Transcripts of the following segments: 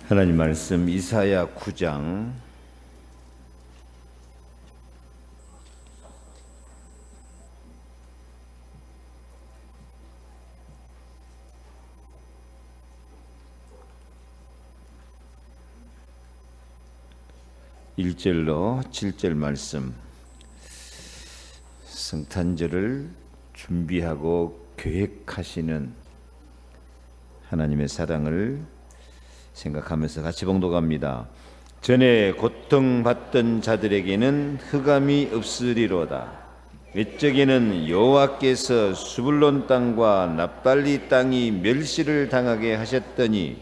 하나님 말씀 이사야 9장 1절로 7절 말씀. 성탄절을 준비하고 계획하시는 하나님의 사랑을 생각하면서 같이 봉독합니다. 전에 고통받던 자들에게는 흑암이 없으리로다. 외적에는 여호와께서 수불론 땅과 납달리 땅이 멸시를 당하게 하셨더니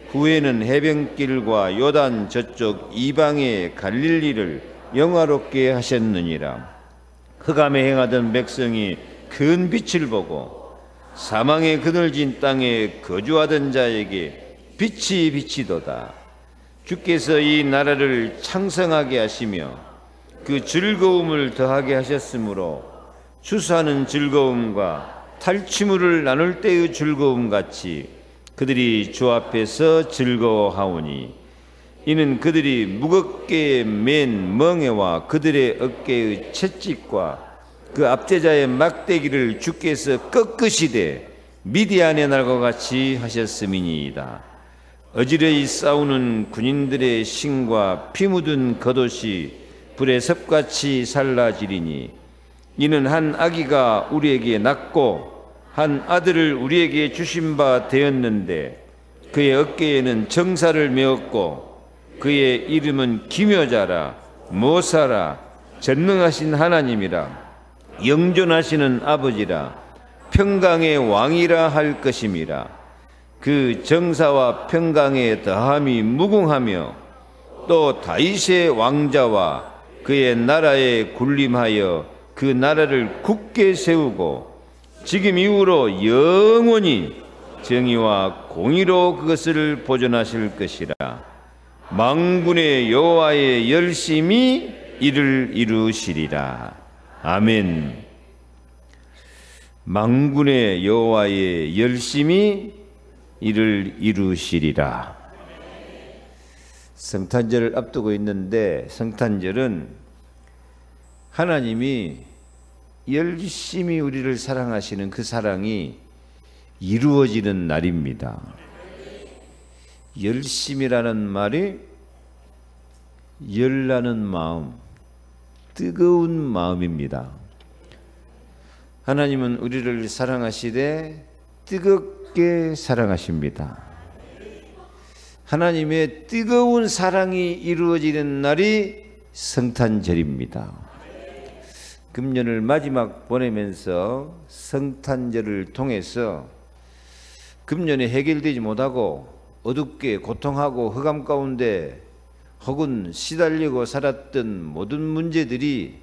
후에는 해변길과 요단 저쪽 이방의 갈릴리를 영화롭게 하셨느니라. 흑암에 행하던 백성이 큰 빛을 보고 사망의 그늘진 땅에 거주하던 자에게 빛이 비치도다. 주께서 이 나라를 창성하게 하시며 그 즐거움을 더하게 하셨으므로 추수하는 즐거움과 탈취물을 나눌 때의 즐거움 같이 그들이 주 앞에서 즐거워하오니 이는 그들이 무겁게 맨 멍에와 그들의 어깨의 채찍과 그 압제자의 막대기를 주께서 꺾으시되 미디안의 날과 같이 하셨음이니이다. 어지러이 싸우는 군인들의 신과 피 묻은 겉옷이 불에 섭같이 살라지리니 이는 한 아기가 우리에게 낳고 한 아들을 우리에게 주신 바 되었는데 그의 어깨에는 정사를 메었고 그의 이름은 기묘자라 모사라 전능하신 하나님이라 영존하시는 아버지라 평강의 왕이라 할 것임이라. 그 정사와 평강의 더함이 무궁하며 또 다윗의 왕자와 그의 나라에 군림하여 그 나라를 굳게 세우고 지금 이후로 영원히 정의와 공의로 그것을 보존하실 것이라. 만군의 여호와의 열심히 이를 이루시리라. 아멘. 만군의 여호와의 열심히 이를 이루시리라. 성탄절을 앞두고 있는데 성탄절은 하나님이 열심히 우리를 사랑하시는 그 사랑이 이루어지는 날입니다. 열심이라는 말이 열나는 마음, 뜨거운 마음입니다. 하나님은 우리를 사랑하시되 뜨겁게 사랑하십니다. 하나님의 뜨거운 사랑이 이루어지는 날이 성탄절입니다. 금년을 마지막 보내면서 성탄절을 통해서 금년에 해결되지 못하고 어둡게 고통하고 흑암 가운데 혹은 시달리고 살았던 모든 문제들이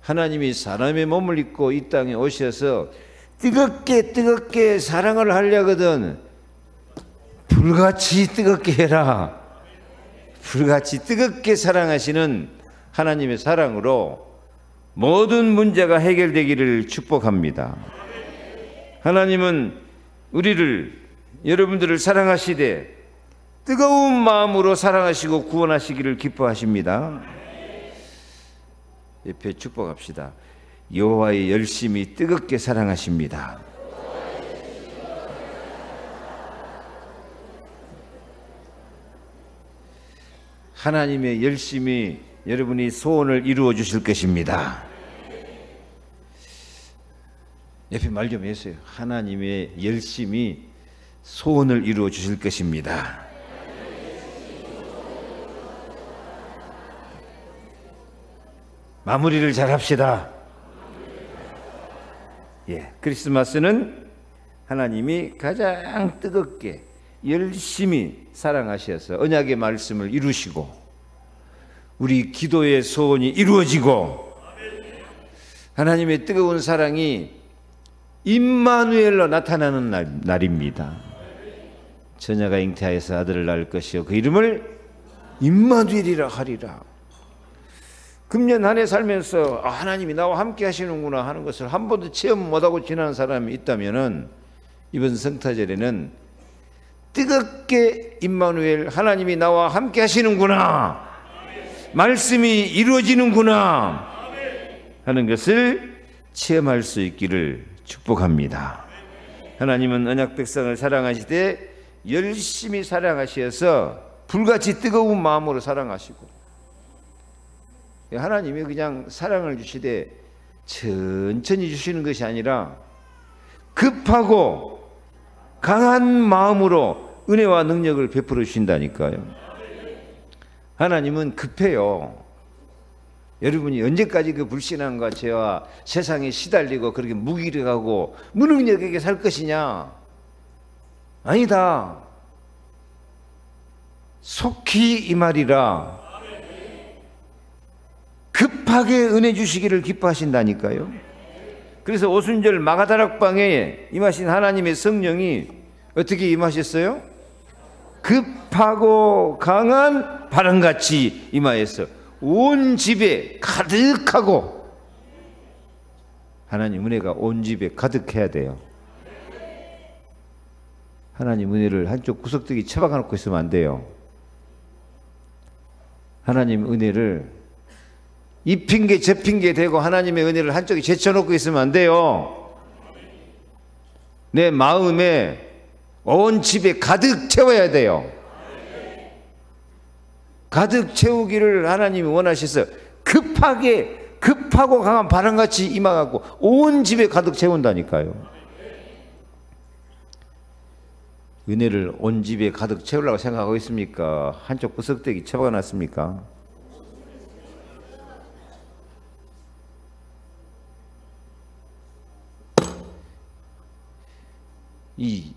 하나님이 사람의 몸을 입고 이 땅에 오셔서 뜨겁게 사랑을 하려거든 불같이 뜨겁게 해라. 불같이 뜨겁게 사랑하시는 하나님의 사랑으로 모든 문제가 해결되기를 축복합니다. 하나님은 여러분들을 사랑하시되 뜨거운 마음으로 사랑하시고 구원하시기를 기뻐하십니다. 옆에 축복합시다. 여호와의 열심히 뜨겁게 사랑하십니다. 하나님의 열심히 여러분이 소원을 이루어 주실 것입니다. 옆에 말 좀 해주세요. 하나님의 열심히 소원을 이루어 주실 것입니다. 마무리를 잘 합시다. 크리스마스는 하나님이 가장 뜨겁게 열심히 사랑하셔서 언약의 말씀을 이루시고 우리 기도의 소원이 이루어지고 하나님의 뜨거운 사랑이 임마누엘로 나타나는 날입니다. 처녀가 잉태하여서 아들을 낳을 것이요 그 이름을 임마누엘이라 하리라. 금년 한 해 살면서 하나님이 나와 함께 하시는구나 하는 것을 한 번도 체험 못하고 지나는 사람이 있다면 이번 성탄절에는 뜨겁게 임마누엘 하나님이 나와 함께 하시는구나, 말씀이 이루어지는구나 하는 것을 체험할 수 있기를 축복합니다. 하나님은 언약 백성을 사랑하시되 열심히 사랑하셔서 불같이 뜨거운 마음으로 사랑하시고, 하나님이 그냥 사랑을 주시되 천천히 주시는 것이 아니라 급하고 강한 마음으로 은혜와 능력을 베풀어 주신다니까요. 하나님은 급해요. 여러분이 언제까지 그 불신앙과 죄와 세상에 시달리고 그렇게 무기력하고 무능력하게 살 것이냐? 아니다. 속히 임하리라. 급하게 은혜 주시기를 기뻐하신다니까요. 그래서 오순절 마가다락방에 임하신 하나님의 성령이 어떻게 임하셨어요? 급하고 강한 바람같이 임하여서 온 집에 가득하고, 하나님 은혜가 온 집에 가득해야 돼요. 하나님 은혜를 한쪽 구석대기 처박아 놓고 있으면 안 돼요. 하나님 은혜를 이 핑계 저 핑계 대고 하나님의 은혜를 한쪽에 제쳐놓고 있으면 안 돼요. 내 마음에 온 집에 가득 채워야 돼요. 가득 채우기를 하나님이 원하셔서 급하고 강한 바람같이 임하고 온 집에 가득 채운다니까요. 은혜를 온 집에 가득 채우려고 생각하고 있습니까? 한쪽 구석대기 처박아 놨습니까? 이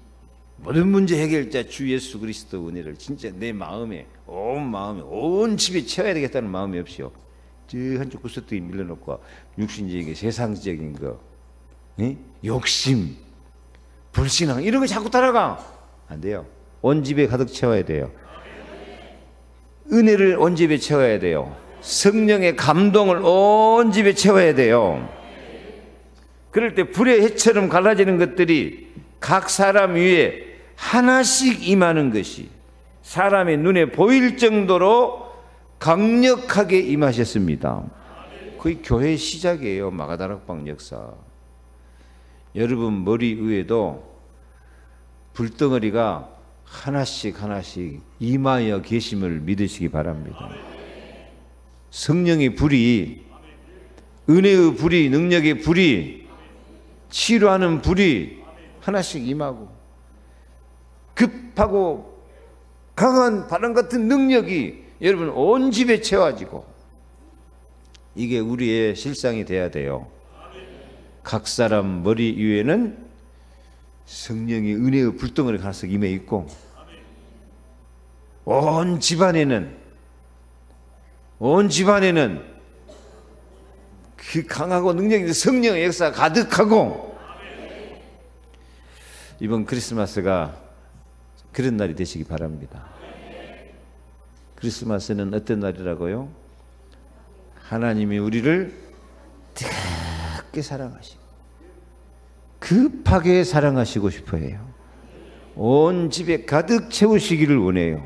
모든 문제 해결자 주 예수 그리스도 은혜를 진짜 내 마음에 온 집에 채워야 되겠다는 마음이 없이요, 저 한쪽 구석대기 밀려놓고 육신적인 세상적인 거, 욕심, 불신앙 이런 거 자꾸 따라가 안 돼요. 온 집에 가득 채워야 돼요. 은혜를 온 집에 채워야 돼요. 성령의 감동을 온 집에 채워야 돼요. 그럴 때 불의 해처럼 갈라지는 것들이 각 사람 위에 하나씩 임하는 것이 사람의 눈에 보일 정도로 강력하게 임하셨습니다. 거의 교회의 시작이에요. 마가다락방 역사. 여러분 머리 위에도 불덩어리가 하나씩 임하여 계심을 믿으시기 바랍니다. 성령의 불이, 은혜의 불이, 능력의 불이, 치료하는 불이 하나씩 임하고, 급하고 강한 바람 같은 능력이 여러분 온 집에 채워지고, 이게 우리의 실상이 돼야 돼요. 각 사람 머리 위에는 성령의 은혜의 불덩어리가 하나씩 임해 있고, 온 집안에는 그 강하고 능력의 성령의 역사가 가득하고, 이번 크리스마스가 그런 날이 되시기 바랍니다. 크리스마스는 어떤 날이라고요? 하나님이 우리를 뜨겁게 사랑하시고 급하게 사랑하시고 싶어해요. 온 집에 가득 채우시기를 원해요.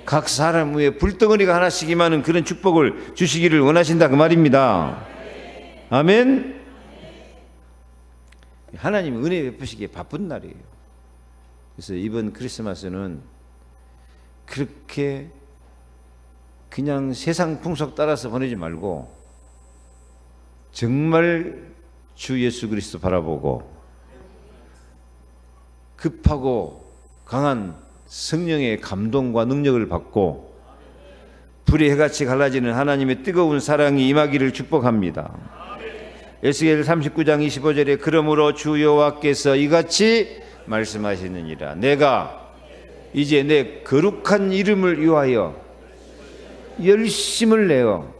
각 사람 위에 불덩어리가 하나씩 임하는 그런 축복을 주시기를 원하신다 그 말입니다. 아멘. 하나님 은혜 베푸시기에 바쁜 날이에요. 그래서 이번 크리스마스는 그렇게 그냥 세상 풍속 따라서 보내지 말고 정말 주 예수 그리스도 바라보고 급하고 강한 성령의 감동과 능력을 받고 불의 해같이 갈라지는 하나님의 뜨거운 사랑이 임하기를 축복합니다. 에스겔 39장 25절에 그러므로 주 여호와께서 이같이 말씀하시느니라. 내가 이제 내 거룩한 이름을 위하여 열심을 내어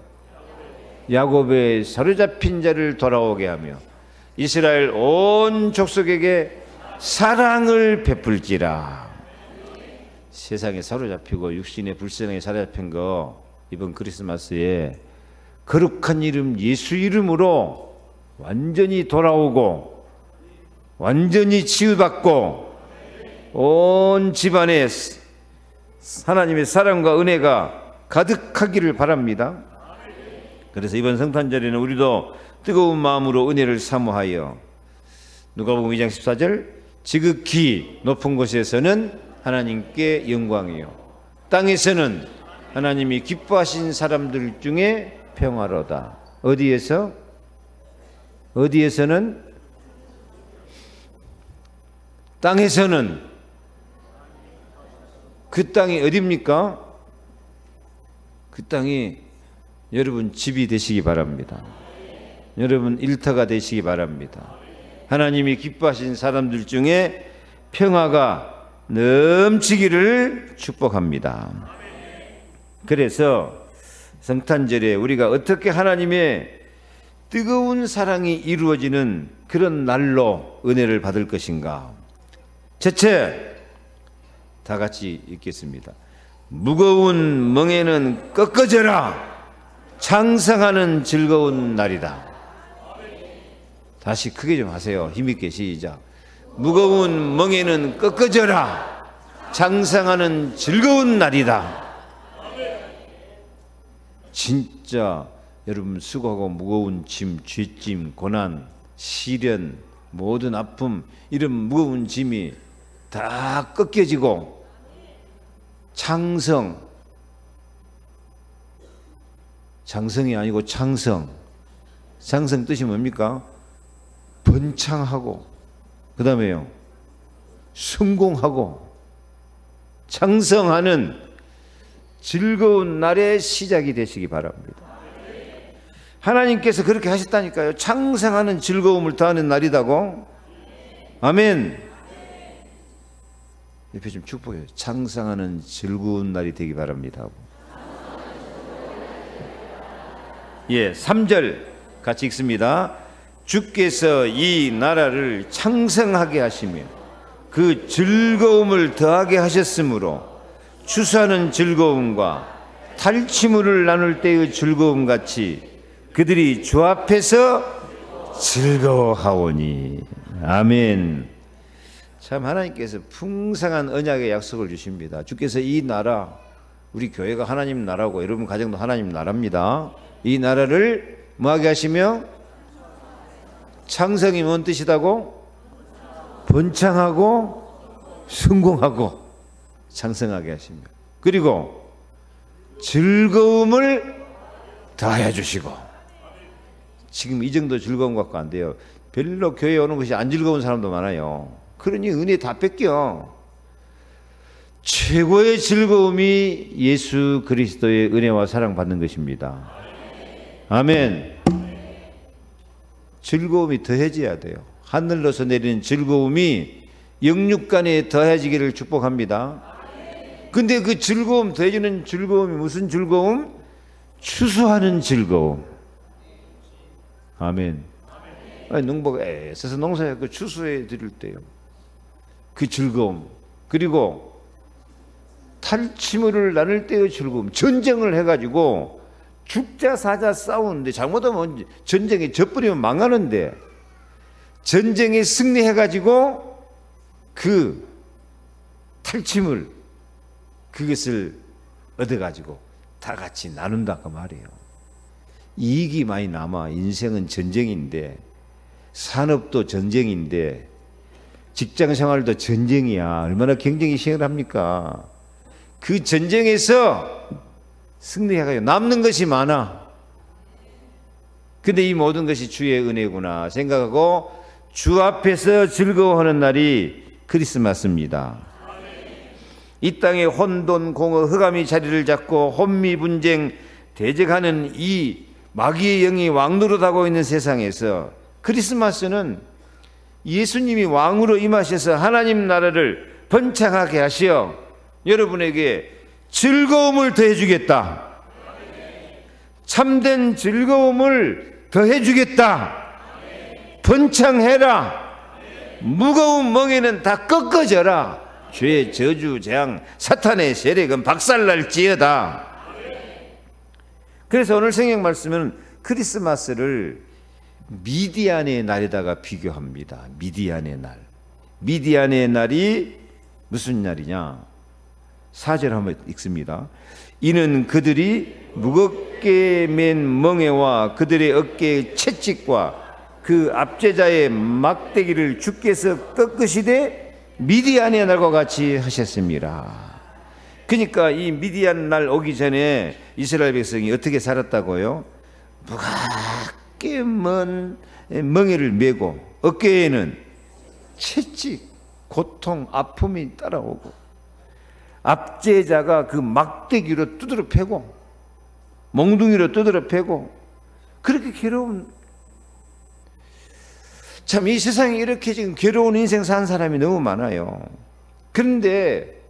야곱의 사로잡힌 자를 돌아오게 하며 이스라엘 온 족속에게 사랑을 베풀지라. 세상에 사로잡히고 육신의 불신앙에 사로잡힌 거 이번 크리스마스에 거룩한 이름 예수 이름으로 완전히 돌아오고 완전히 치유받고 온 집안에 하나님의 사랑과 은혜가 가득하기를 바랍니다. 그래서 이번 성탄절에는 우리도 뜨거운 마음으로 은혜를 사모하여 누가복음 2장 14절 지극히 높은 곳에서는 하나님께 영광이요 땅에서는 하나님이 기뻐하신 사람들 중에 평화로다. 어디에서는? 땅에서는. 그 땅이 어디입니까? 그 땅이 여러분 집이 되시기 바랍니다. 여러분 일터가 되시기 바랍니다. 하나님이 기뻐하신 사람들 중에 평화가 넘치기를 축복합니다. 그래서 성탄절에 우리가 어떻게 하나님의 뜨거운 사랑이 이루어지는 그런 날로 은혜를 받을 것인가? 첫째, 다 같이 읽겠습니다. 무거운 멍에는 꺾어져라. 창상하는 즐거운 날이다. 다시 크게 좀 하세요. 힘있게 시작. 무거운 멍에는 꺾어져라. 장상하는 즐거운 날이다. 진짜 여러분 수고하고 무거운 짐, 쥐짐, 고난, 시련, 모든 아픔 이런 무거운 짐이 다 꺾여지고 장성이 아니고 장성 뜻이 뭡니까? 번창하고 그 다음에요 성공하고 창성하는 즐거운 날의 시작이 되시기 바랍니다. 하나님께서 그렇게 하셨다니까요. 창성하는 즐거움을 더하는 날이다고. 아멘. 옆에 좀 축복해요. 창성하는 즐거운 날이 되기 바랍니다. 예, 3절 같이 읽습니다. 주께서 이 나라를 창성하게 하시며 그 즐거움을 더하게 하셨으므로 추수하는 즐거움과 탈취물을 나눌 때의 즐거움 같이 그들이 주 앞에서 즐거워하오니. 아멘. 참 하나님께서 풍성한 언약의 약속을 주십니다. 주께서 이 나라, 우리 교회가 하나님 나라고 여러분 가정도 하나님 나라입니다. 이 나라를 뭐하게 하시며 창성이 뭔 뜻이다고? 번창하고 성공하고 창성하게 하시며 그리고 즐거움을 더하여 주시고. 지금 이 정도 즐거움 갖고 안 돼요. 별로 교회에 오는 것이 안 즐거운 사람도 많아요. 그러니 은혜 다 뺏겨. 최고의 즐거움이 예수 그리스도의 은혜와 사랑 받는 것입니다. 아멘. 즐거움이 더해져야 돼요. 하늘로서 내리는 즐거움이 영육간에 더해지기를 축복합니다. 근데 그 즐거움, 더해지는 즐거움이 무슨 즐거움? 추수하는 즐거움. 아멘. 농부가 애써서 농사에 그 추수해 드릴 때요. 그 즐거움. 그리고 탈취물을 나눌 때의 즐거움. 전쟁을 해가지고 죽자 사자 싸우는데 잘못하면 전쟁에 져버리면 망하는데 전쟁에 승리해가지고 그 탈취물 그것을 얻어가지고 다 같이 나눈다 그 말이에요. 이익이 많이 남아. 인생은 전쟁인데 산업도 전쟁인데 직장생활도 전쟁이야. 얼마나 경쟁이 치열합니까? 그 전쟁에서 승리해가지고 남는 것이 많아. 근데 이 모든 것이 주의 은혜구나 생각하고 주 앞에서 즐거워하는 날이 크리스마스입니다. 이 땅에 혼돈, 공허, 흑암이 자리를 잡고 혼미, 분쟁, 대적하는 이 마귀의 영이 왕노릇하고 있는 세상에서 크리스마스는 예수님이 왕으로 임하셔서 하나님 나라를 번창하게 하시어 여러분에게 즐거움을 더해주겠다. 참된 즐거움을 더해주겠다. 번창해라. 무거운 멍에는 다 꺾어져라. 죄의 저주, 재앙, 사탄의 세력은 박살날지어다. 그래서 오늘 성경 말씀은 크리스마스를 미디안의 날에다가 비교합니다. 미디안의 날. 미디안의 날이 무슨 날이냐? 4절 한번 읽습니다. 이는 그들이 무겁게 맨 멍에와 그들의 어깨의 채찍과 그 압제자의 막대기를 주께서 꺾으시되 미디안의 날과 같이 하셨습니다. 그러니까 이 미디안 날 오기 전에 이스라엘 백성이 어떻게 살았다고요? 무겁게 먼 멍에를 메고 어깨에는 채찍, 고통, 아픔이 따라오고 압제자가 그 막대기로 두드려 패고 몽둥이로 두드려 패고 그렇게 괴로운, 참 이 세상에 이렇게 지금 괴로운 인생 산 사람이 너무 많아요. 그런데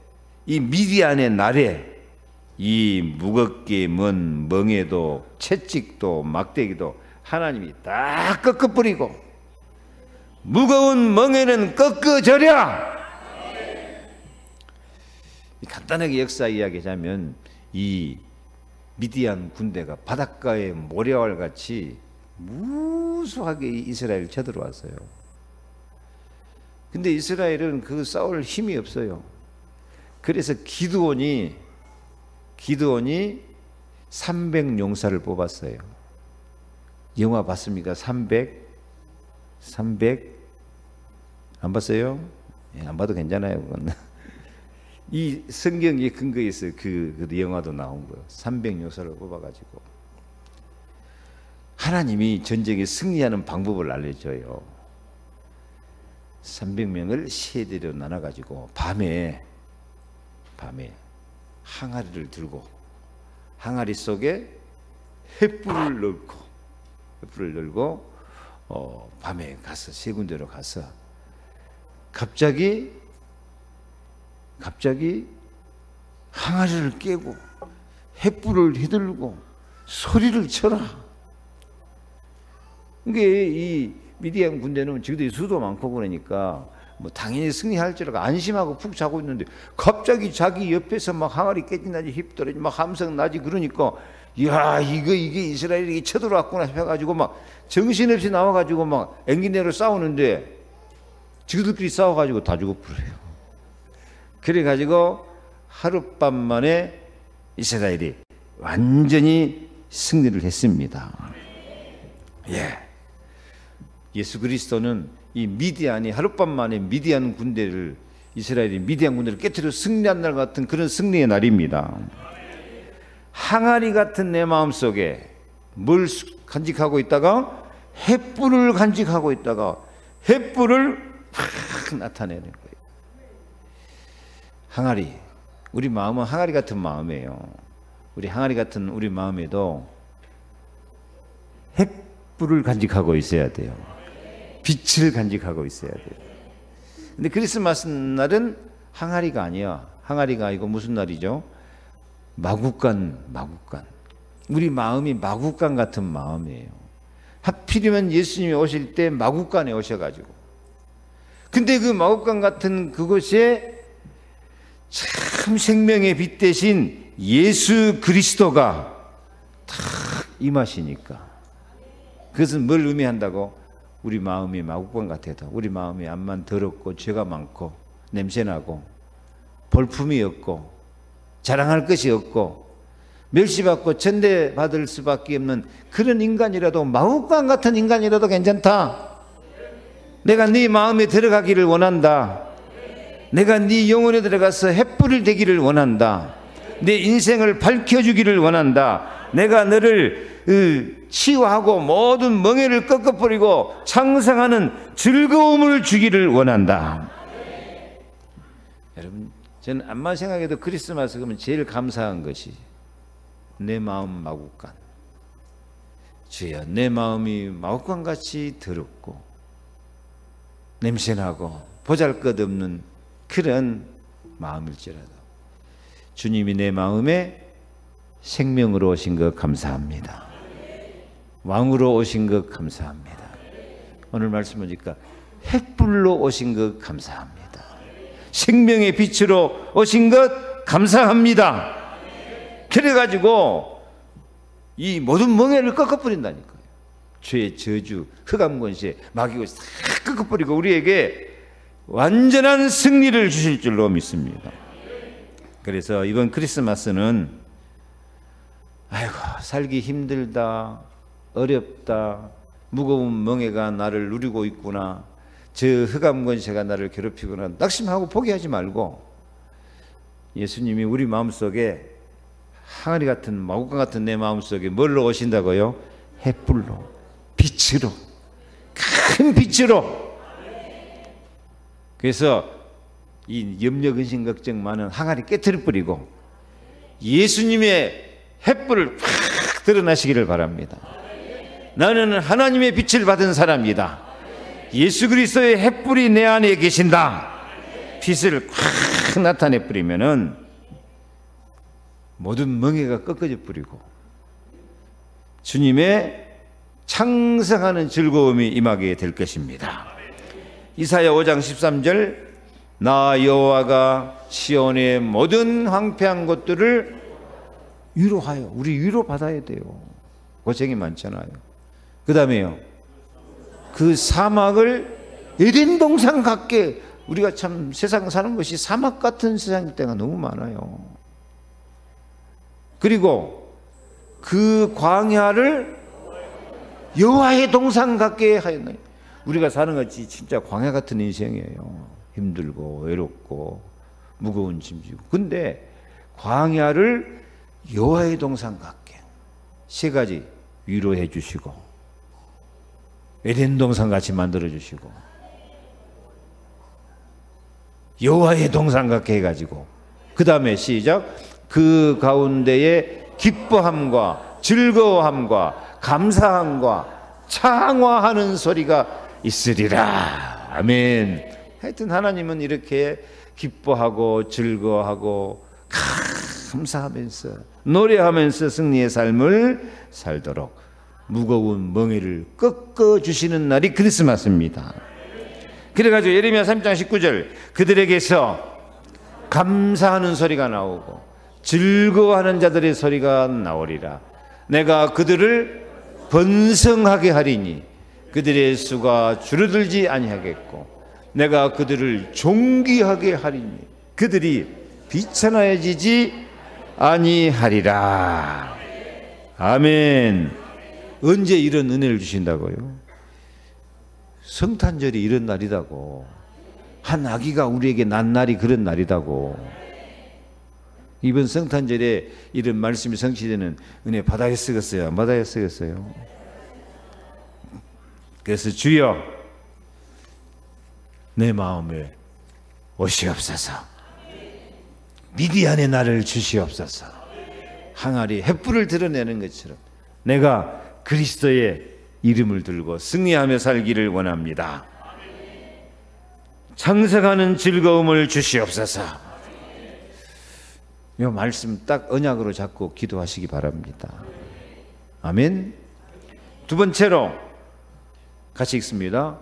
이 미디안의 날에 이 무겁게 먼 멍에도 채찍도 막대기도 하나님이 다 꺾어버리고 무거운 멍에는 꺾어져라. 간단하게 역사 이야기하자면 이 미디안 군대가 바닷가의 모래알 같이 무수하게 이스라엘을 쳐들어왔어요. 근데 이스라엘은 그 싸울 힘이 없어요. 그래서 기드온이 300용사를 뽑았어요. 영화 봤습니까? 300 안 봤어요? 예, 안 봐도 괜찮아요. 그건. 이 성경에 근거해서 그 영화도 나온 거예요. 300용사를 뽑아가지고 하나님이 전쟁에 승리하는 방법을 알려줘요. 300명을 세대로 나눠가지고 밤에 항아리를 들고 항아리 속에 횃불을 넣고 밤에 가서 세 군데로 가서 갑자기 항아리를 깨고 횃불을 휘둘고 소리를 쳐라. 이게 이 미디안 군대는 지금도 수도 많고 그러니까 뭐 당연히 승리할 줄 알고 안심하고 푹 자고 있는데 갑자기 자기 옆에서 막 항아리 깨진다지 힙 떨어지 막 함성 나지 그러니까 이야 이게 이스라엘이 쳐들어왔구나 해가지고 막 정신없이 나와가지고 막 앵기내로 싸우는데 지그들끼리 싸워가지고 다 죽어버려요. 그래가지고 하룻밤 만에 이스라엘이 완전히 승리를 했습니다. 예. 예수 그리스도는 이 미디안이 하룻밤 만에 이스라엘이 미디안 군대를 깨트려 승리한 날 같은 그런 승리의 날입니다. 항아리 같은 내 마음속에 뭘 간직하고 있다가 횃불을 간직하고 있다가 횃불을 확 나타내는 거예요. 항아리, 우리 마음은 항아리 같은 마음이에요. 우리 항아리 같은 우리 마음에도 횃불을 간직하고 있어야 돼요. 빛을 간직하고 있어야 돼요. 근데 크리스마스 날은 항아리가 아니야. 항아리가 아니고 무슨 날이죠? 마구간. 우리 마음이 마구간 같은 마음이에요. 하필이면 예수님이 오실 때 마구간에 오셔가지고. 근데 그 마구간 같은 그곳에 참 생명의 빛 대신 예수 그리스도가 탁 임하시니까. 그것은 뭘 의미한다고? 우리 마음이 마구간 같아도 우리 마음이 암만 더럽고 죄가 많고 냄새나고 볼품이 없고 자랑할 것이 없고 멸시받고 천대받을 수밖에 없는 그런 인간이라도 마구간 같은 인간이라도 괜찮다. 내가 네 마음에 들어가기를 원한다. 내가 네 영혼에 들어가서 횃불을 되기를 원한다. 내 인생을 밝혀주기를 원한다. 내가 너를 치유하고 모든 멍에를 꺾어버리고 창성하는 즐거움을 주기를 원한다. 여러분, 저는 암만 생각해도 크리스마스 그러면 제일 감사한 것이 내 마음 마구간. 주여, 내 마음이 마구간같이 더럽고 냄새나고 보잘것없는 그런 마음일지라도 주님이 내 마음에 생명으로 오신 것 감사합니다. 왕으로 오신 것 감사합니다. 오늘 말씀 보니까 횃불로 오신 것 감사합니다. 생명의 빛으로 오신 것 감사합니다. 그래가지고 이 모든 멍에를 꺾어버린다니까요. 죄의 저주, 흑암권세, 마귀고 싹 꺾어버리고 우리에게 완전한 승리를 주실 줄로 믿습니다. 그래서 이번 크리스마스는 아이고 살기 힘들다, 어렵다, 무거운 멍에가 나를 누리고 있구나, 저 흑암 권세가 나를 괴롭히구나 낙심하고 포기하지 말고 예수님이 우리 마음속에 항아리 같은 마구간 같은 내 마음속에 뭘로 오신다고요? 햇불로, 빛으로, 큰 빛으로. 그래서 이 염려, 근심, 걱정 많은 항아리 깨트려 버리고 예수님의 햇불을 확 드러나시기를 바랍니다. 나는 하나님의 빛을 받은 사람이다. 예수 그리스도의 햇불이 내 안에 계신다. 빛을 확 나타내 버리면은 모든 멍에가 꺾어져 버리고 주님의 창성하는 즐거움이 임하게 될 것입니다. 이사야 5장 13절 나 여호와가 시온의 모든 황폐한 곳들을 위로하여, 우리 위로받아야 돼요. 고생이 많잖아요. 그 다음에요, 그 사막을 에덴 동산 같게, 우리가 참 세상 사는 것이 사막 같은 세상일 때가 너무 많아요. 그리고 그 광야를 여호와의 동산 같게 하였나니, 우리가 사는 것이 진짜 광야 같은 인생이에요. 힘들고 외롭고 무거운 짐 지고. 근데 광야를 여호와의 동산 같게 세 가지 위로해 주시고 에덴 동산 같이 만들어 주시고 여호와의 동산 같게 해가지고 그 다음에 시작, 그 가운데에 기뻐함과 즐거워함과 감사함과 창화하는 소리가 있으리라. 아멘. 하여튼 하나님은 이렇게 기뻐하고 즐거워하고 감사하면서 노래하면서 승리의 삶을 살도록 무거운 멍에를 꺾어주시는 날이 크리스마스입니다. 그래가지고 예레미야 3장 19절 그들에게서 감사하는 소리가 나오고 즐거워하는 자들의 소리가 나오리라. 내가 그들을 번성하게 하리니 그들의 수가 줄어들지 아니하겠고 내가 그들을 존귀하게 하리니 그들이 비천하여지지 아니하리라. 아멘. 언제 이런 은혜를 주신다고요? 성탄절이 이런 날이다고. 한 아기가 우리에게 난 날이 그런 날이다고. 이번 성탄절에 이런 말씀이 성취되는 은혜 받아야 쓰겠어요? 안 받아야 쓰겠어요? 그래서 주여 내 마음에 오시옵소서. 미디안의 나를 주시옵소서. 항아리 햇불을 드러내는 것처럼 내가 그리스도의 이름을 들고 승리하며 살기를 원합니다. 창성하는 즐거움을 주시옵소서. 이 말씀 딱 언약으로 잡고 기도하시기 바랍니다. 아멘. 두 번째로 같이 읽습니다.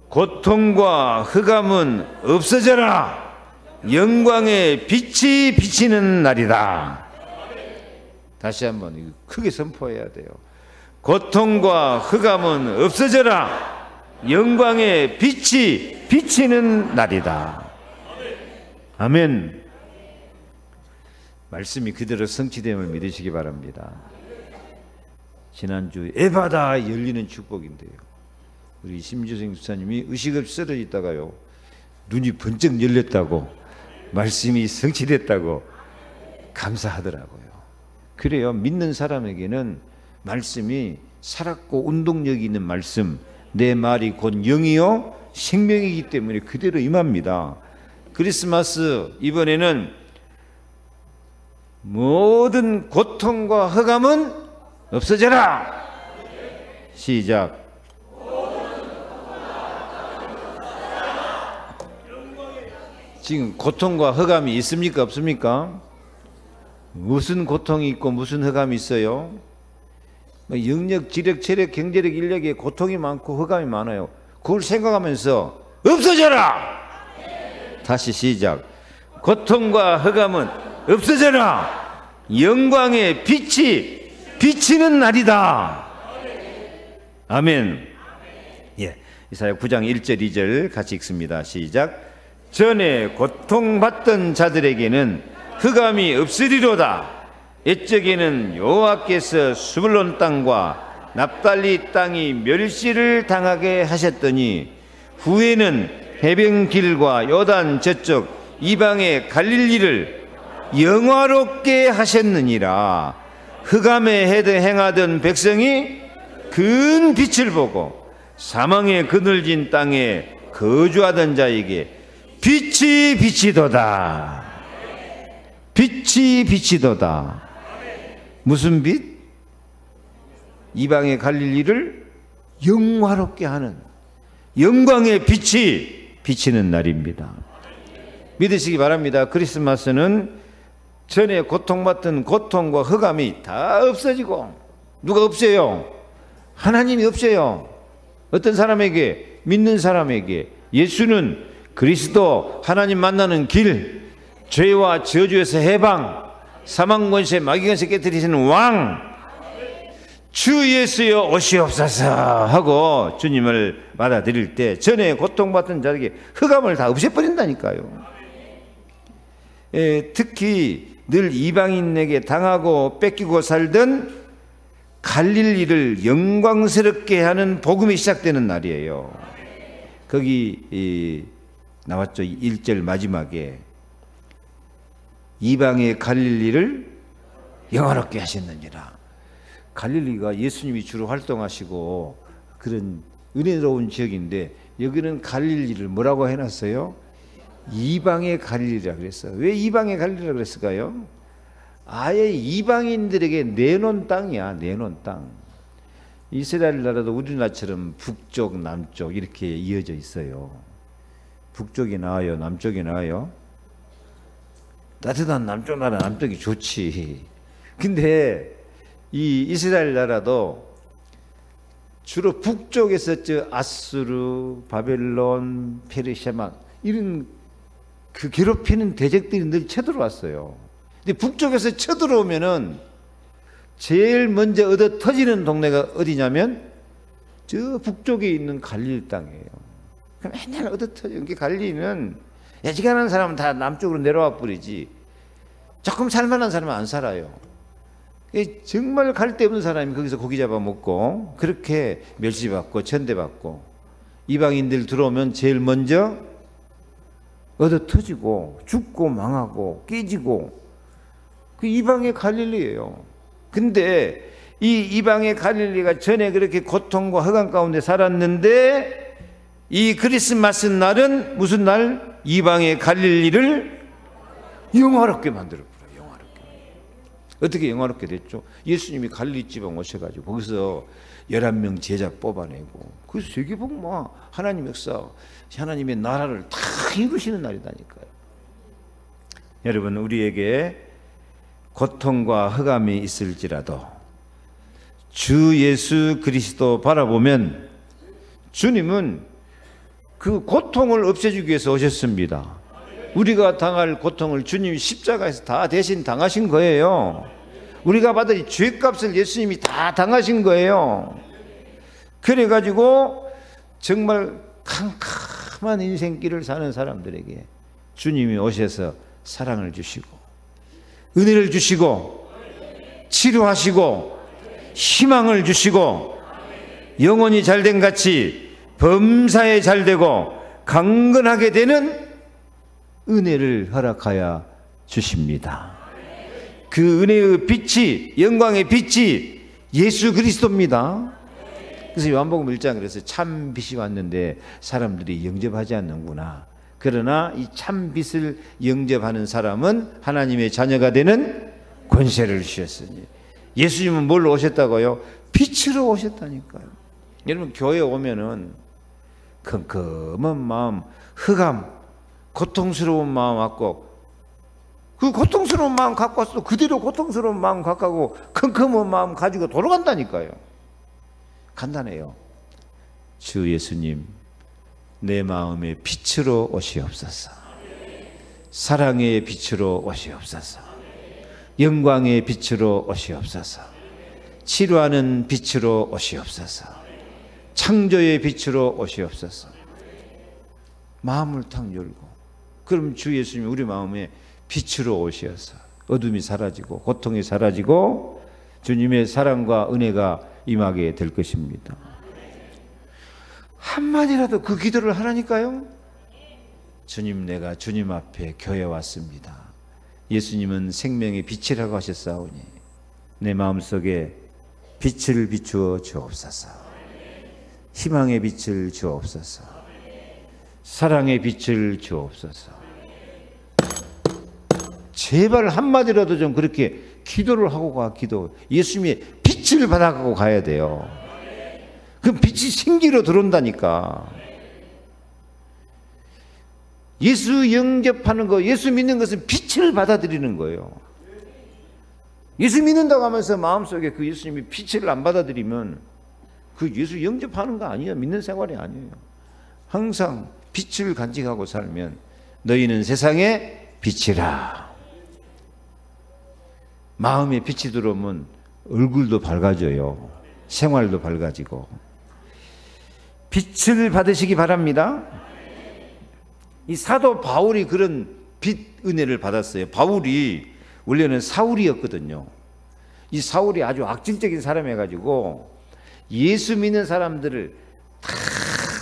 고통과 흑암은 없어져라. 영광의 빛이 비치는 날이다. 다시 한번 크게 선포해야 돼요. 고통과 흑암은 없어져라. 영광의 빛이 비치는 날이다. 아멘. 말씀이 그대로 성취됨을 믿으시기 바랍니다. 지난주 에바다 열리는 축복인데요, 우리 심주생 집사님이 의식 없이 쓰러져 있다가요 눈이 번쩍 열렸다고, 말씀이 성취됐다고 감사하더라고요. 그래요, 믿는 사람에게는 말씀이 살았고 운동력이 있는 말씀, 내 말이 곧 영이요 생명이기 때문에 그대로 임합니다. 크리스마스 이번에는 모든 고통과 흑암은 없어져라. 시작. 지금 고통과 흑암이 있습니까? 없습니까? 무슨 고통이 있고 무슨 흑암이 있어요? 영력, 지력, 체력, 경제력, 인력에 고통이 많고 흑암이 많아요. 그걸 생각하면서 없어져라! 다시 시작. 고통과 흑암은 없어져라! 영광의 빛이 비치는 날이다. 아멘. 예, 이사야 9장 1절 2절 같이 읽습니다. 시작. 전에 고통받던 자들에게는 흑암이 없으리로다. 옛적에는 여호와께서 스불론 땅과 납달리 땅이 멸시를 당하게 하셨더니 후에는 해변길과 요단 저쪽 이방의 갈릴리를 영화롭게 하셨느니라. 흑암에 행하던 백성이 큰 빛을 보고 사망의 그늘진 땅에 거주하던 자에게 빛이 비치도다. 빛이 비치도다. 무슨 빛? 이방의 갈릴리를 영화롭게 하는 영광의 빛이 비치는 날입니다. 믿으시기 바랍니다. 크리스마스는 전에 고통받던 고통과 흑암이 다 없어지고, 누가 없애요? 하나님이 없애요. 어떤 사람에게, 믿는 사람에게 예수는 그리스도, 하나님 만나는 길, 죄와 저주에서 해방, 사망권세 마귀권세 깨뜨리시는 왕, 주 예수여 오시옵소서 하고 주님을 받아들일 때 전에 고통받던 자에게 흑암을 다 없애버린다니까요. 특히 늘 이방인에게 당하고 뺏기고 살던 갈릴리를 영광스럽게 하는 복음이 시작되는 날이에요. 거기 나왔죠. 1절 마지막에 이방의 갈릴리를 영화롭게 하셨느니라. 갈릴리가 예수님이 주로 활동하시고 그런 은혜로운 지역인데 여기는 갈릴리를 뭐라고 해놨어요? 이방의 갈릴리라 그랬어요. 왜 이방의 갈릴리라 그랬을까요? 아예 이방인들에게 내놓은 땅이야. 내놓은 땅. 이스라엘 나라도 우리나라처럼 북쪽 남쪽 이렇게 이어져 있어요. 북쪽이 나아요? 남쪽이 나아요? 따뜻한 남쪽 나라 남쪽이 좋지. 근데 이 이스라엘 나라도 주로 북쪽에서 저 아수르, 바벨론, 페르시아 이런 그 괴롭히는 대적들이 늘 쳐들어왔어요. 근데 북쪽에서 쳐들어오면은 제일 먼저 얻어 터지는 동네가 어디냐면 저 북쪽에 있는 갈릴리 땅이에요. 그럼 맨날 얻어 터져. 그 갈릴리는 야지간한 사람은 다 남쪽으로 내려와 버리지. 조금 살만한 사람은 안 살아요. 정말 갈 데 없는 사람이 거기서 고기 잡아 먹고 그렇게 멸시받고 천대받고 이방인들 들어오면 제일 먼저 얻어 터지고 죽고 망하고 깨지고 그 이방의 갈릴리예요. 근데 이 이방의 갈릴리가 전에 그렇게 고통과 흑암 가운데 살았는데 이 크리스마스 날은 무슨 날? 이방의 갈릴리를 영화롭게 만들어버려요. 어떻게 영화롭게 됐죠? 예수님이 갈릴리 지방 오셔가지고 거기서 11명 제자 뽑아내고 그 세계복마 하나님 역사, 하나님의 나라를 다 이루시는 날이다니까요. 여러분, 우리에게 고통과 흑암이 있을지라도 주 예수 그리스도 바라보면 주님은 그 고통을 없애주기 위해서 오셨습니다. 우리가 당할 고통을 주님이 십자가에서 다 대신 당하신 거예요. 우리가 받을 죄값을 예수님이 다 당하신 거예요. 그래가지고 정말 캄캄한 인생길을 사는 사람들에게 주님이 오셔서 사랑을 주시고 은혜를 주시고 치료하시고 희망을 주시고 영혼이 잘된 같이 범사에 잘되고 강건하게 되는 은혜를 허락하여 주십니다. 그 은혜의 빛이, 영광의 빛이 예수 그리스도입니다. 그래서 요한복음 1장 그래서 참 빛이 왔는데 사람들이 영접하지 않는구나. 그러나 이 참 빛을 영접하는 사람은 하나님의 자녀가 되는 권세를 주셨으니. 예수님은 뭘로 오셨다고요? 빛으로 오셨다니까요. 여러분, 교회에 오면은 컴컴한 마음, 흑암, 고통스러운 마음 갖고 그 고통스러운 마음 갖고 와서 그대로 고통스러운 마음 갖고 가고 컴컴한 마음 가지고 돌아간다니까요. 간단해요. 주 예수님, 내 마음의 빛으로 오시옵소서. 사랑의 빛으로 오시옵소서. 영광의 빛으로 오시옵소서. 치료하는 빛으로 오시옵소서. 창조의 빛으로 오시옵소서. 마음을 탁 열고, 그럼 주 예수님이 우리 마음에 빛으로 오셔서 어둠이 사라지고 고통이 사라지고 주님의 사랑과 은혜가 임하게 될 것입니다. 한마디라도 그 기도를 하라니까요. 주님, 내가 주님 앞에 교회 왔습니다. 예수님은 생명의 빛이라고 하셨사오니 내 마음속에 빛을 비추어 주옵소서. 희망의 빛을 주옵소서. 사랑의 빛을 주옵소서. 제발 한마디라도 좀 그렇게 기도를 하고 가. 기도. 예수님의 빛을 받아가고 가야 돼요. 그럼 빛이 생기로 들어온다니까. 예수 영접하는 거, 예수 믿는 것은 빛을 받아들이는 거예요. 예수 믿는다고 하면서 마음속에 그 예수님이 빛을 안 받아들이면 그 예수 영접하는 거 아니에요. 믿는 생활이 아니에요. 항상 빛을 간직하고 살면 너희는 세상의 빛이라. 마음에 빛이 들어오면 얼굴도 밝아져요. 생활도 밝아지고. 빛을 받으시기 바랍니다. 이 사도 바울이 그런 빛 은혜를 받았어요. 바울이 원래는 사울이었거든요. 이 사울이 아주 악질적인 사람이어가지고 예수 믿는 사람들을 다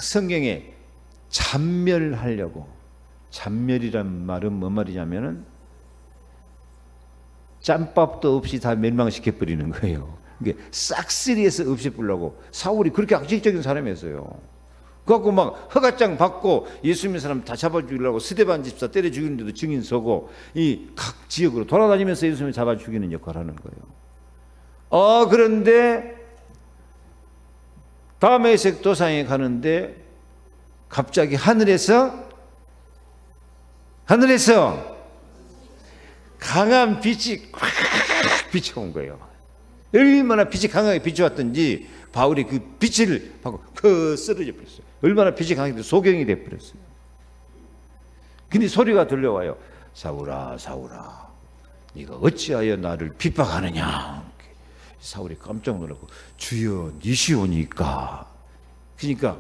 성경에 잔멸하려고. 잔멸이란 말은 뭔 말이냐면은 짬밥도 없이 다 멸망시켜버리는 거예요. 이게 싹쓸이해서 없애버리려고. 사울이 그렇게 악질적인 사람이었어요. 그래갖고 막 허가장 받고 예수 믿는 사람 다 잡아 죽이려고 스데반 집사 때려 죽이는데도 증인 서고 이 각 지역으로 돌아다니면서 예수님을 잡아 죽이는 역할을 하는 거예요. 그런데 다메섹 도상에 가는데 갑자기 하늘에서 강한 빛이 콱 비춰온 거예요. 얼마나 빛이 강하게 비춰왔던지 바울이 그 빛을 받고 쓰러져 버렸어요. 얼마나 빛이 강하게 소경이 돼버렸어요. 근데 소리가 들려와요. 사울아, 사울아, 네가 어찌하여 나를 핍박하느냐. 사울이 깜짝 놀라고, 주여 니시오니까. 그러니까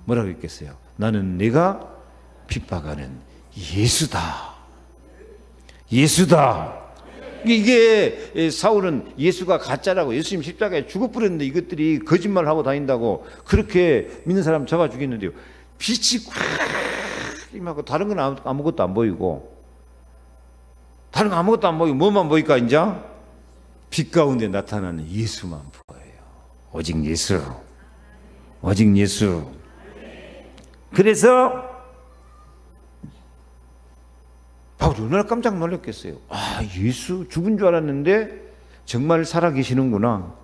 뭐라고 했겠어요? 나는 내가 핍박하는 예수다. 예수다. 이게 사울은 예수가 가짜라고, 예수님 십자가에 죽어버렸는데 이것들이 거짓말하고 다닌다고 그렇게 믿는 사람 잡아 죽였는데요. 빛이 꽉 임하고 다른 건 아무것도 안 보이고, 다른 건 아무것도 안 보이고 뭐만 보일까? 이제 빛 가운데 나타나는 예수만 보여요. 오직 예수, 오직 예수. 그래서 바울이 얼마나 깜짝 놀랐겠어요. 예수 죽은 줄 알았는데 정말 살아계시는구나.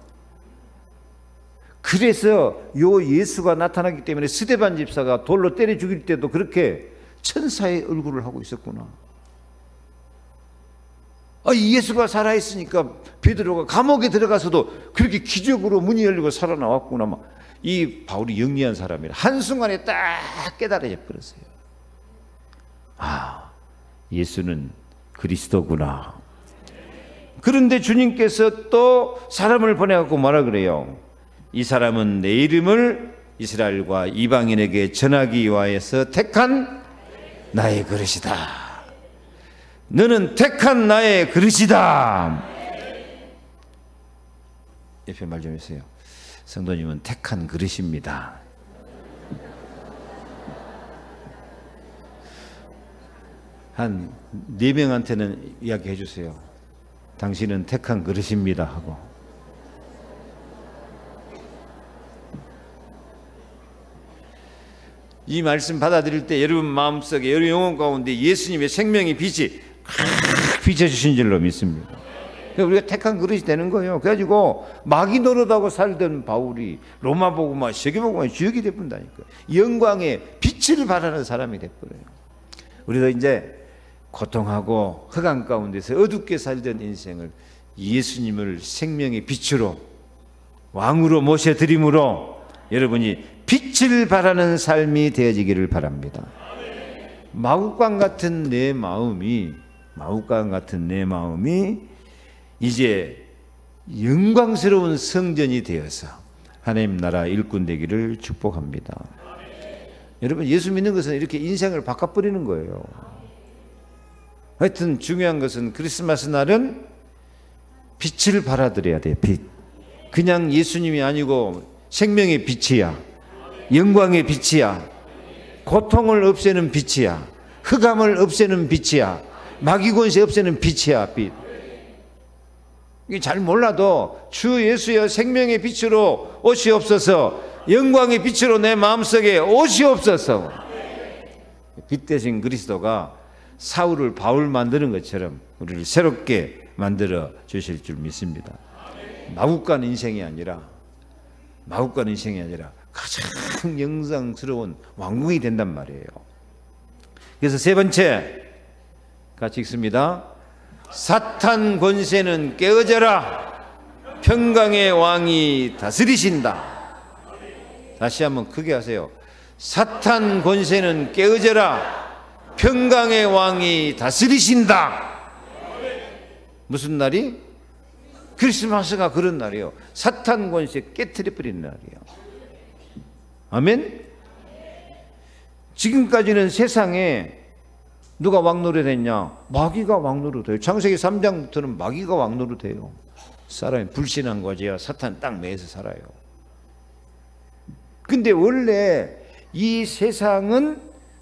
그래서 요 예수가 나타나기 때문에 스데반 집사가 돌로 때려 죽일 때도 그렇게 천사의 얼굴을 하고 있었구나. 예수가 살아있으니까 베드로가 감옥에 들어가서도 그렇게 기적으로 문이 열리고 살아나왔구나. 이 바울이 영리한 사람이라 한순간에 딱 깨달아져 버렸어요. 예수는 그리스도구나. 그런데 주님께서 또 사람을 보내갖고 뭐라 그래요? 이 사람은 내 이름을 이스라엘과 이방인에게 전하기 위하여서 택한 나의 그릇이다. 너는 택한 나의 그릇이다. 옆에 말 좀 해주세요. 성도님은 택한 그릇입니다. 한 4명한테는 이야기해 주세요. 당신은 택한 그릇입니다 하고. 이 말씀 받아들일 때 여러분 마음속에, 여러분 영혼 가운데 예수님의 생명의 빛이 비춰주신 줄로 믿습니다. 우리가 택한 그릇이 되는 거예요. 그래가지고 마귀 노릇하고 살던 바울이 로마 복음화, 세계 복음화 주역이 돼본다니까. 영광의 빛을 발하는 사람이 돼버려요. 우리도 이제 고통하고 흑암 가운데서 어둡게 살던 인생을 예수님을 생명의 빛으로 왕으로 모셔드림으로 여러분이 빛을 발하는 삶이 되어지기를 바랍니다. 마구간 같은 내 마음이 이제 영광스러운 성전이 되어서 하나님 나라 일꾼 되기를 축복합니다. 여러분, 예수 믿는 것은 이렇게 인생을 바꿔버리는 거예요. 하여튼 중요한 것은 크리스마스 날은 빛을 발하드려야 돼. 빛. 그냥 예수님이 아니고 생명의 빛이야. 영광의 빛이야. 고통을 없애는 빛이야. 흑암을 없애는 빛이야. 마귀권세 없애는 빛이야. 빛. 이게 잘 몰라도 주 예수여 생명의 빛으로 오시옵소서, 영광의 빛으로 내 마음속에 오시옵소서. 빛 대신 그리스도가 사울을 바울 만드는 것처럼 우리를 새롭게 만들어 주실 줄 믿습니다. 마구간 인생이 아니라 가장 영광스러운 왕궁이 된단 말이에요. 그래서 세 번째 같이 읽습니다. 사탄 권세는 깨어져라. 평강의 왕이 다스리신다. 다시 한번 크게 하세요. 사탄 권세는 깨어져라. 평강의 왕이 다스리신다. 무슨 날이? 크리스마스가 그런 날이에요. 사탄 권세 깨트려 버리는 날이에요. 아멘. 지금까지는 세상에 누가 왕노릇했냐? 마귀가 왕노릇해요. 창세기 3장부터는 마귀가 왕노릇해요. 사람이 불신한 거지요. 사탄 딱 매에서 살아요. 근데 원래 이 세상은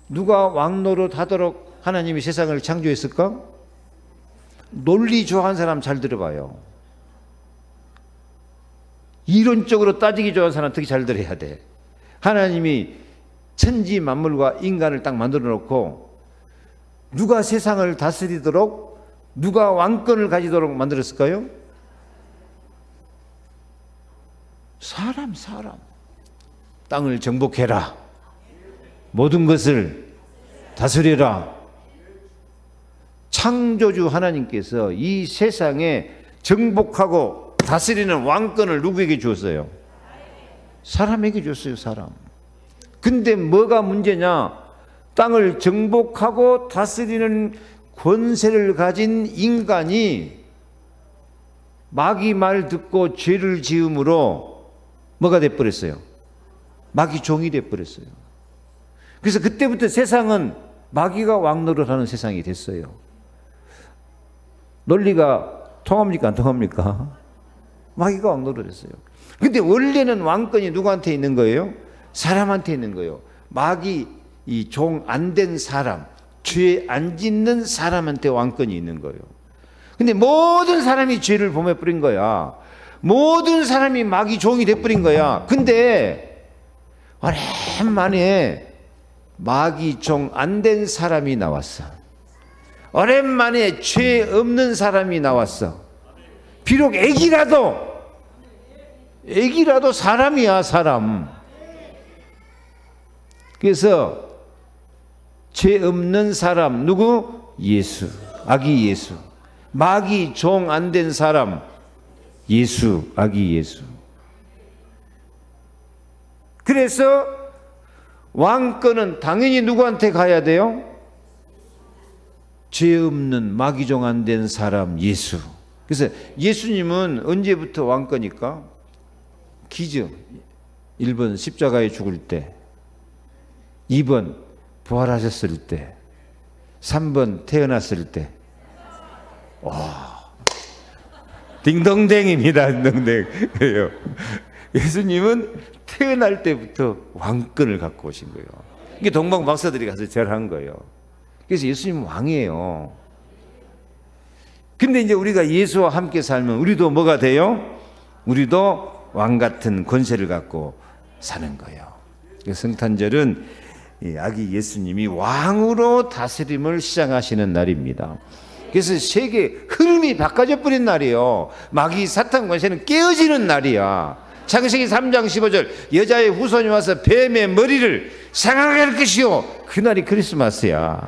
누가 왕노릇 하도록 하나님이 세상을 창조했을까? 논리 좋아하는 사람 잘 들어봐요. 이론적으로 따지기 좋아하는 사람 특히 잘 들어야 돼. 하나님이 천지 만물과 인간을 딱 만들어 놓고 누가 세상을 다스리도록, 누가 왕권을 가지도록 만들었을까요? 사람. 땅을 정복해라. 모든 것을 다스려라. 창조주 하나님께서 이 세상에 정복하고 다스리는 왕권을 누구에게 주었어요? 사람에게 줬어요. 사람. 근데 뭐가 문제냐? 땅을 정복하고 다스리는 권세를 가진 인간이 마귀 말 듣고 죄를 지음으로 뭐가 돼버렸어요? 마귀 종이 돼버렸어요. 그래서 그때부터 세상은 마귀가 왕노릇하는 세상이 됐어요. 논리가 통합니까? 안 통합니까? 마귀가 왕노릇했어요. 근데 원래는 왕권이 누구한테 있는 거예요? 사람한테 있는 거예요. 마귀 이 종 안 된 사람, 죄 안 짓는 사람한테 왕권이 있는 거예요. 근데 모든 사람이 죄를 범해버린 거야. 모든 사람이 마귀 종이 돼버린 거야. 근데 오랜만에 마귀 종 안 된 사람이 나왔어. 오랜만에 죄 없는 사람이 나왔어. 비록 애기라도 사람이야, 사람. 그래서 죄 없는 사람 누구? 예수. 아기 예수. 마귀 종 안 된 사람 예수. 아기 예수. 그래서 왕권은 당연히 누구한테 가야 돼요? 죄 없는 마귀 종 안 된 사람 예수. 그래서 예수님은 언제부터 왕권일까? 기죠. 1번 십자가에 죽을 때, 2번 부활하셨을 때, 3번 태어났을 때. 와, 딩동댕입니다. 딩동댕. 예수님은 태어날 때부터 왕권을 갖고 오신 거예요. 이게 동방 박사들이 가서 절한 거예요. 그래서 예수님은 왕이에요. 근데 이제 우리가 예수와 함께 살면 우리도 뭐가 돼요? 우리도 왕 같은 권세를 갖고 사는 거예요. 성탄절은 아기 예수님이 왕으로 다스림을 시작하시는 날입니다. 그래서 세계 흐름이 바꿔져 버린 날이에요. 마귀 사탄 권세는 깨어지는 날이야. 창세기 3장 15절 여자의 후손이 와서 뱀의 머리를 상하게 할 것이요. 그날이 크리스마스야.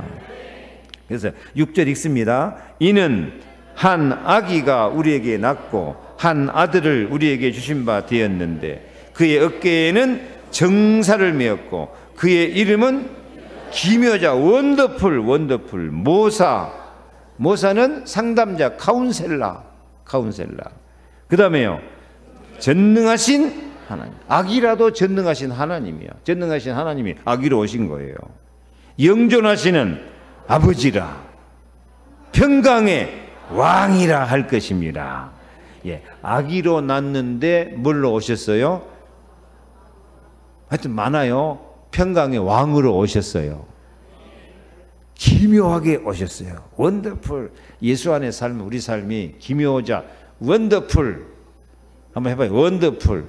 그래서 6절 읽습니다. 이는 한 아기가 우리에게 낳고 한 아들을 우리에게 주신 바 되었는데 그의 어깨에는 정사를 메었고 그의 이름은 기묘자 원더풀 모사는 상담자 카운셀라 그 다음에요 전능하신 하나님. 악이라도 전능하신 하나님이야. 전능하신 하나님이 악위로 오신 거예요. 영존하시는 아버지라 평강의 왕이라 할 것입니다. 예, 악위로 났는데 뭘로 오셨어요? 하여튼 많아요. 평강의 왕으로 오셨어요. 기묘하게 오셨어요. 원더풀. 예수 안의 삶, 우리 삶이 기묘자. 원더풀. 한번 해봐요. 원더풀.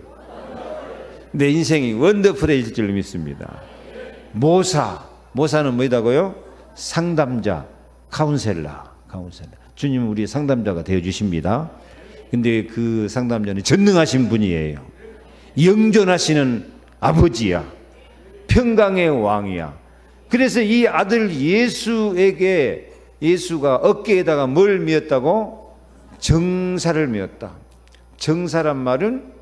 내 인생이 원더풀해질 줄 믿습니다. 모사. 모사는 뭐이다고요? 상담자. 카운셀러. 주님은 우리 상담자가 되어주십니다. 근데 그 상담자는 전능하신 분이에요. 영존하시는 아버지야. 평강의 왕이야. 그래서 이 아들 예수에게 예수가 어깨에다가 뭘 메었다고? 정사를 메었다. 정사란 말은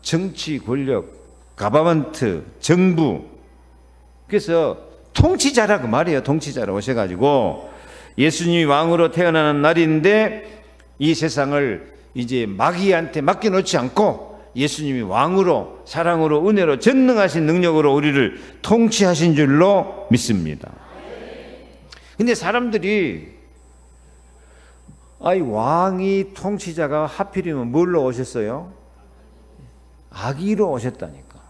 정치, 권력, 가바먼트, 정부. 그래서 통치자라고 말이에요. 통치자라 오셔가지고 예수님이 왕으로 태어나는 날인데 이 세상을 이제 마귀한테 맡겨놓지 않고 예수님이 왕으로 사랑으로 은혜로 전능하신 능력으로 우리를 통치하신 줄로 믿습니다. 근데 사람들이 왕이 통치자가 하필이면 뭘로 오셨어요? 악의로 오셨다니까.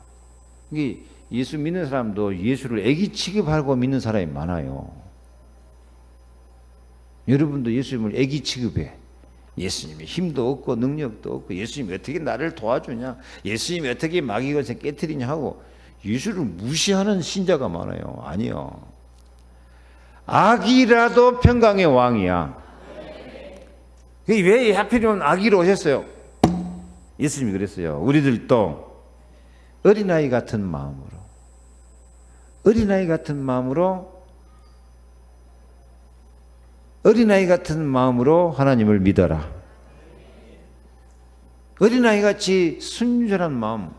이게 예수 믿는 사람도 예수를 애기 취급하고 믿는 사람이 많아요. 여러분도 예수님을 애기 취급해. 예수님이 힘도 없고 능력도 없고 예수님이 어떻게 나를 도와주냐, 예수님이 어떻게 마귀 것을 깨뜨리냐 하고 예수를 무시하는 신자가 많아요. 아니요. 악이라도 평강의 왕이야. 왜 하필이면 악의로 오셨어요? 예수님이 그랬어요. 우리들도 어린아이 같은 마음으로 하나님을 믿어라. 어린아이같이 순전한 마음.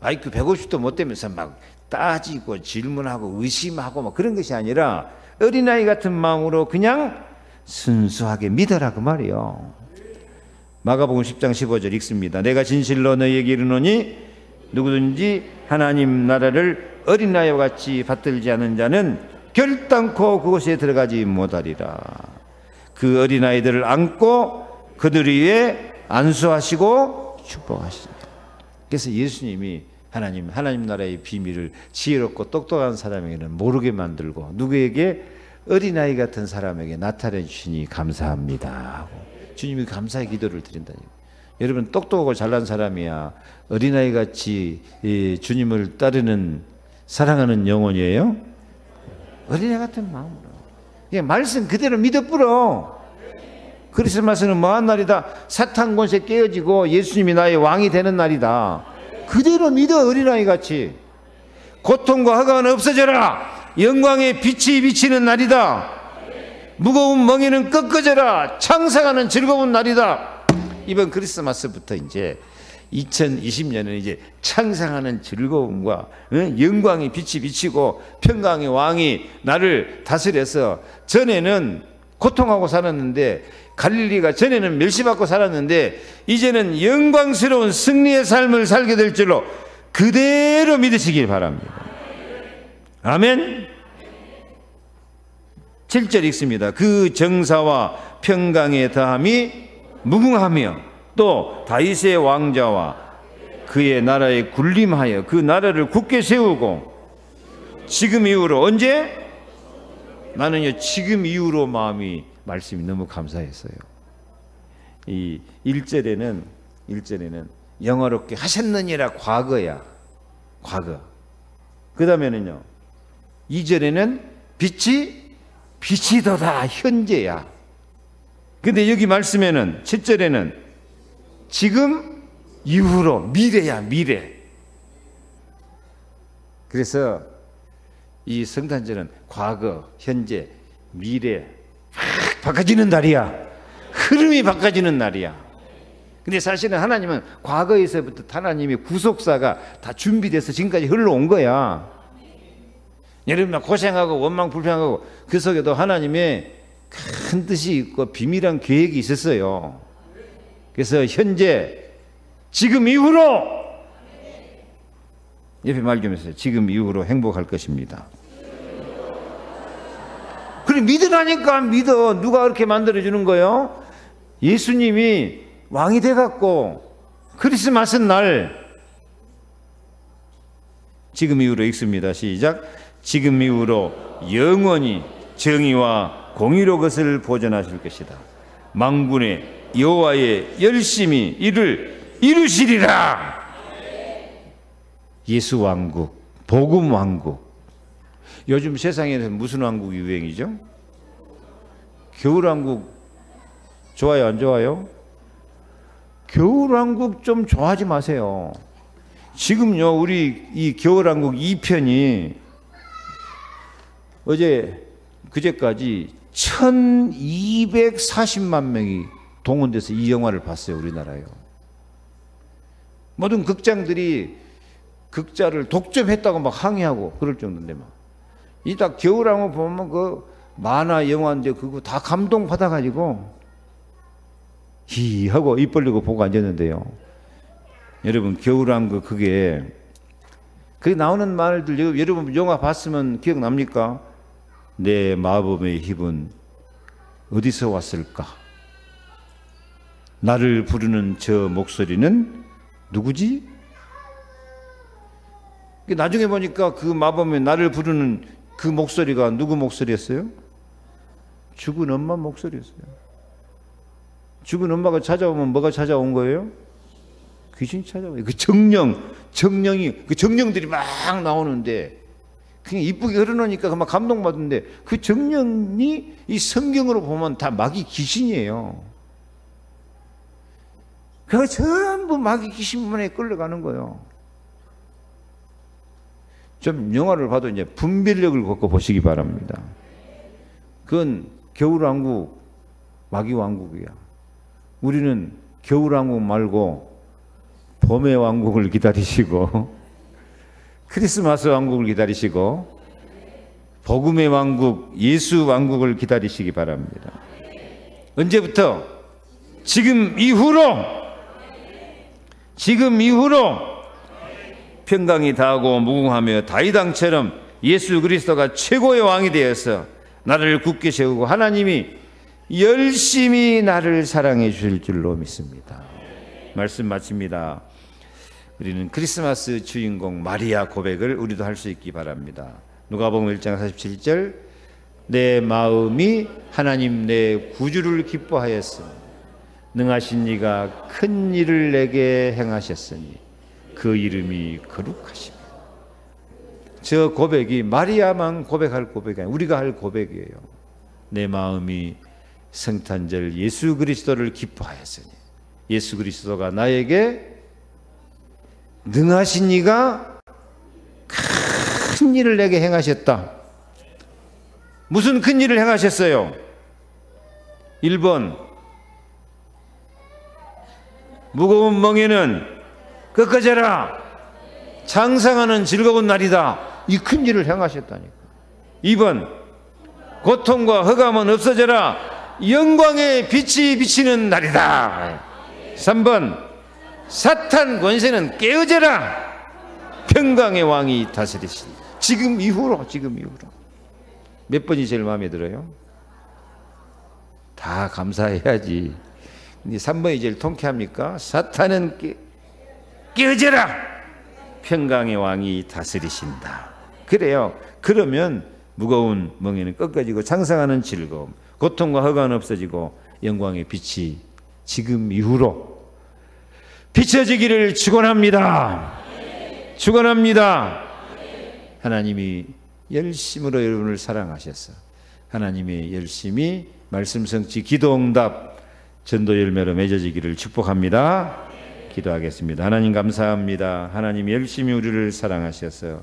IQ 150도 못 되면서 막 따지고 질문하고 의심하고 막 그런 것이 아니라 어린아이 같은 마음으로 그냥 순수하게 믿어라 그 말이요. 마가복음 10장 15절 읽습니다. 내가 진실로 너희에게 이르노니 누구든지 하나님 나라를 어린아이와 같이 받들지 않은 자는 결단코 그곳에 들어가지 못하리라. 그 어린아이들을 안고 그들 위에 안수하시고 축복하십니다. 그래서 예수님이 하나님 나라의 비밀을 지혜롭고 똑똑한 사람에게는 모르게 만들고 누구에게? 어린아이 같은 사람에게 나타내 주시니 감사합니다 하고 주님이 감사의 기도를 드린다니까. 여러분 똑똑하고 잘난 사람이야 어린아이같이 주님을 따르는 사랑하는 영혼이에요? 어린아이 같은 마음으로 그냥 말씀 그대로 믿어 뿌려. 크리스마스는 뭐한 날이다? 사탄 권세 깨어지고 예수님이 나의 왕이 되는 날이다. 그대로 믿어. 어린아이같이. 고통과 허가는 없어져라. 영광의 빛이 비치는 날이다. 무거운 멍에는 꺾어져라. 창상하는 즐거운 날이다. 이번 크리스마스부터 이제 2020년은 이제 창상하는 즐거움과 영광의 빛이 비치고 평강의 왕이 나를 다스려서 전에는 고통하고 살았는데 갈릴리가 전에는 멸시받고 살았는데 이제는 영광스러운 승리의 삶을 살게 될 줄로 그대로 믿으시길 바랍니다. 아멘. 7절 읽습니다. 그 정사와 평강의 다함이 무궁하며 또 다윗의 왕자와 그의 나라에 군림하여 그 나라를 굳게 세우고 지금 이후로 언제? 나는요 지금 이후로 마음이 말씀이 너무 감사했어요. 이 1절에는 영화롭게 하셨느니라 과거야. 과거. 그 다음에는요 2절에는 빛이 더다 현재야. 근데 여기 말씀에는 7절에는 지금 이후로 미래야 미래. 그래서 이 성탄절은 과거, 현재, 미래 바꿔지는 날이야. 흐름이 바꿔지는 날이야. 근데 사실은 하나님은 과거에서부터 하나님의 구속사가 다 준비돼서 지금까지 흘러온 거야. 여러분 고생하고 원망 불평하고 그 속에도 하나님의 큰 뜻이 있고 비밀한 계획이 있었어요. 그래서 현재 지금 이후로 옆에 말 좀 해주세요. 지금 이후로 행복할 것입니다. 그래, 믿으라니까. 믿어. 누가 그렇게 만들어주는 거예요? 예수님이 왕이 돼갖고 크리스마스 날 지금 이후로 읽습니다. 시작. 지금 이후로 영원히 정의와 공의로 것을 보존하실 것이다. 만군의 여호와의 열심히 이를 이루시리라. 예수 왕국, 복음 왕국. 요즘 세상에는 무슨 왕국이 유행이죠? 겨울 왕국 좋아요, 안 좋아요? 겨울 왕국 좀 좋아하지 마세요. 지금요, 우리 이 겨울 왕국 2편이 어제 그제까지 1240만 명이 동원돼서 이 영화를 봤어요. 우리나라요. 모든 극장들이 극자를 독점했다고 막 항의하고 그럴 정도인데 막. 이따 겨울왕국 보면 그 만화 영화인데 그거 다 감동 받아가지고 히 하고 입 벌리고 보고 앉았는데요. 여러분 겨울왕국 그게 나오는 말들 여러분 영화 봤으면 기억납니까? 내 마법의 힘은 어디서 왔을까? 나를 부르는 저 목소리는 누구지? 나중에 보니까 그 마법의 나를 부르는 그 목소리가 누구 목소리였어요? 죽은 엄마 목소리였어요. 죽은 엄마가 찾아오면 뭐가 찾아온 거예요? 귀신이 찾아와요. 그 정령이 그 정령들이 막 나오는데 그냥 이쁘게 흐르노니까 막 감동받는데 그 정령이 이 성경으로 보면 다 마귀 귀신이에요. 그거 전부 마귀 귀신만에 끌려가는 거예요. 좀 영화를 봐도 이제 분별력을 갖고 보시기 바랍니다. 그건 겨울왕국, 마귀왕국이야. 우리는 겨울왕국 말고 봄의 왕국을 기다리시고 크리스마스 왕국을 기다리시고 복음의 왕국, 예수 왕국을 기다리시기 바랍니다. 언제부터? 지금 이후로 평강이 다하고 무궁하며 다윗 왕처럼 예수 그리스도가 최고의 왕이 되어서 나를 굳게 세우고 하나님이 열심히 나를 사랑해 주실 줄로 믿습니다. 말씀 마칩니다. 우리는 크리스마스 주인공 마리아 고백을 우리도 할 수 있기 바랍니다. 누가복음 1장 47절 내 마음이 하나님 내 구주를 기뻐하였으니 능하신 이가 큰 일을 내게 행하셨으니 그 이름이 거룩하십니다. 저 고백이 마리아만 고백할 고백이 아니라 우리가 할 고백이에요. 내 마음이 성탄절 예수 그리스도를 기뻐하였으니 예수 그리스도가 나에게 능하신 이가 큰 일을 내게 행하셨다. 무슨 큰 일을 행하셨어요? 1번 무거운 멍에는 꺾어져라. 장상하는 즐거운 날이다. 이 큰 일을 행하셨다니까. 2번 고통과 흑암은 없어져라. 영광의 빛이 비치는 날이다. 3번 사탄 권세는 깨어져라. 평강의 왕이 다스리시니 지금 이후로 몇 번이 제일 마음에 들어요? 다 감사해야지. 근데 3번이 제일 통쾌합니까? 사탄은 깨어져라. 평강의 왕이 다스리신다. 그래요. 그러면 무거운 멍에는 꺾어지고 장상하는 즐거움, 고통과 허가는 없어지고 영광의 빛이 지금 이후로 비춰지기를 축원합니다. 축원합니다. 하나님이 열심으로 여러분을 사랑하셔서 하나님의 열심이 말씀 성취, 기도 응답, 전도 열매로 맺어지기를 축복합니다. 기도하겠습니다. 하나님 감사합니다. 하나님 열심히 우리를 사랑하셔서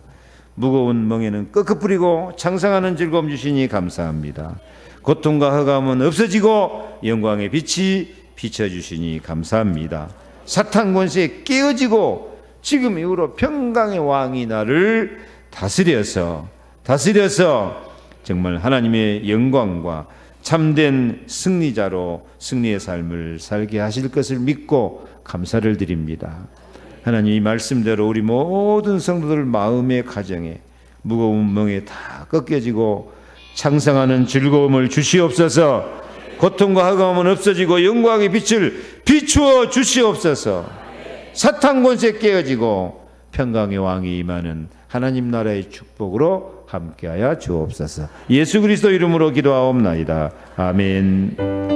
무거운 멍에는 꺾어뿌리고 장상하는 즐거움 주시니 감사합니다. 고통과 흑암은 없어지고 영광의 빛이 비춰주시니 감사합니다. 사탄 권세에 깨어지고 지금 이후로 평강의 왕이 나를 다스려서 정말 하나님의 영광과 참된 승리자로 승리의 삶을 살게 하실 것을 믿고 감사를 드립니다. 하나님 이 말씀대로 우리 모든 성도들 마음의 가정에 무거운 멍에 다 꺾여지고 창상하는 즐거움을 주시옵소서. 고통과 허감은 없어지고 영광의 빛을 비추어 주시옵소서. 사탄 권세 깨어지고 평강의 왕이 임하는 하나님 나라의 축복으로 함께하여 주옵소서. 예수 그리스도 이름으로 기도하옵나이다. 아멘.